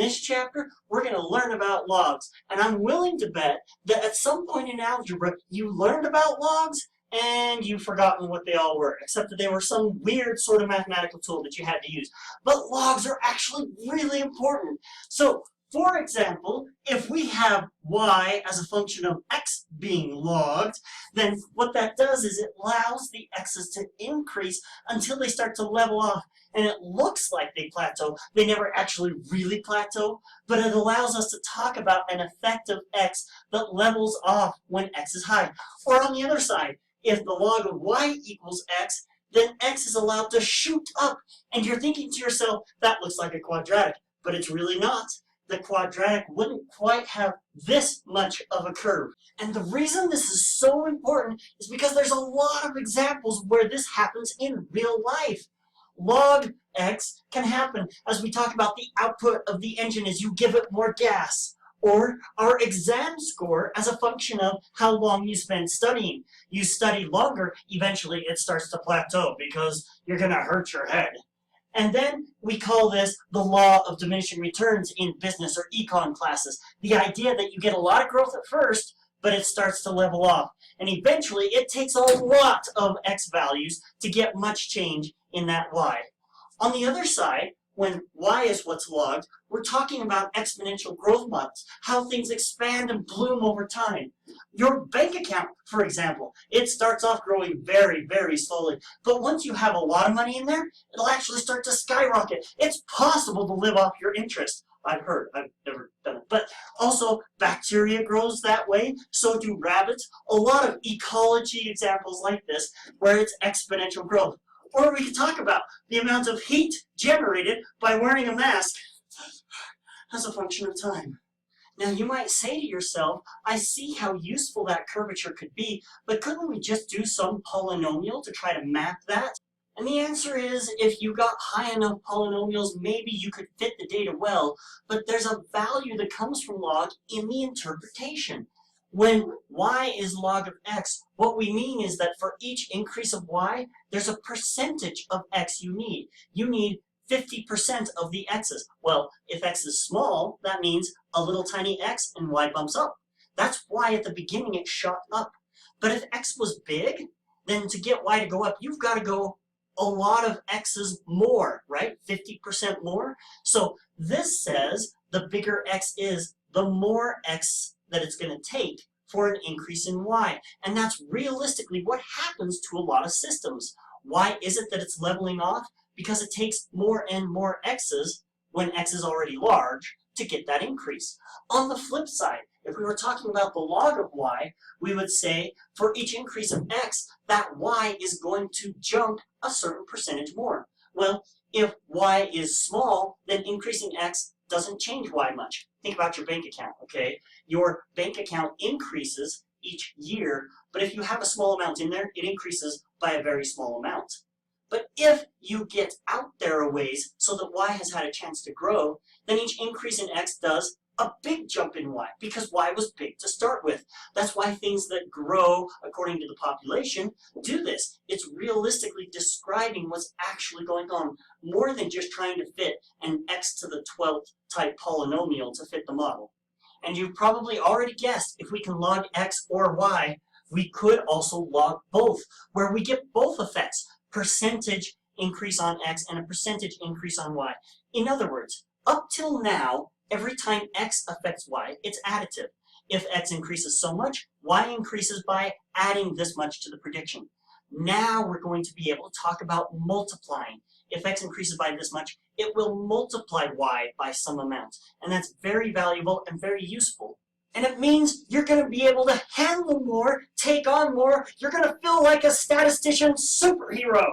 this chapter, we're going to learn about logs. And I'm willing to bet that at some point in algebra, you learned about logs and you've forgotten what they all were, except that they were some weird sort of mathematical tool that you had to use. But logs are actually really important. So, for example, if we have y as a function of x being logged, then what that does is it allows the x's to increase until they start to level off. And it looks like they plateau. They never actually really plateau, but it allows us to talk about an effect of x that levels off when x is high. Or on the other side, if the log of y equals x, then x is allowed to shoot up. And you're thinking to yourself, that looks like a quadratic, but it's really not. The quadratic wouldn't quite have this much of a curve. And the reason this is so important is because there's a lot of examples where this happens in real life. Log x can happen as we talk about the output of the engine as you give it more gas, or our exam score as a function of how long you spend studying. You study longer, eventually it starts to plateau because you're going to hurt your head. And then we call this the law of diminishing returns in business or econ classes. The idea that you get a lot of growth at first, but it starts to level off. And eventually it takes a lot of x values to get much change in that y. On the other side, when y is what's logged, we're talking about exponential growth models, how things expand and bloom over time. Your bank account, for example, it starts off growing very, very slowly. But once you have a lot of money in there, it'll actually start to skyrocket. It's possible to live off your interest. I've heard. I've never done it. But also, bacteria grows that way. So do rabbits. A lot of ecology examples like this where it's exponential growth. Or we could talk about the amount of heat generated by wearing a mask as a function of time. Now you might say to yourself, I see how useful that curvature could be, but couldn't we just do some polynomial to try to map that? And the answer is, if you got high enough polynomials, maybe you could fit the data well, but there's a value that comes from log in the interpretation. When y is log of x, what we mean is that for each increase of y, there's a percentage of x you need. You need 50% of the x's. Well, if x is small, that means a little tiny x and y bumps up. That's why at the beginning it shot up. But if x was big, then to get y to go up, you've got to go a lot of x's more, right? 50% more. So this says the bigger x is, the more x that it's going to take for an increase in y. And that's realistically what happens to a lot of systems. Why is it that it's leveling off? Because it takes more and more x's when x is already large to get that increase. On the flip side, if we were talking about the log of y, we would say for each increase of x, that y is going to jump a certain percentage more. Well, if y is small, then increasing x doesn't change y much. Think about your bank account, okay? Your bank account increases each year, but if you have a small amount in there, it increases by a very small amount. But if you get out there a ways so that y has had a chance to grow, then each increase in x does a big jump in y, because y was big to start with. That's why things that grow according to the population do this. It's realistically describing what's actually going on, more than just trying to fit an x to the 12th type polynomial to fit the model. And you've probably already guessed, if we can log x or y, we could also log both, where we get both effects, percentage increase on x and a percentage increase on y. In other words, up till now, every time x affects y, it's additive. If x increases so much, y increases by adding this much to the prediction. Now we're going to be able to talk about multiplying. If x increases by this much, it will multiply y by some amount. And that's very valuable and very useful. And it means you're going to be able to handle more, take on more. You're going to feel like a statistician superhero.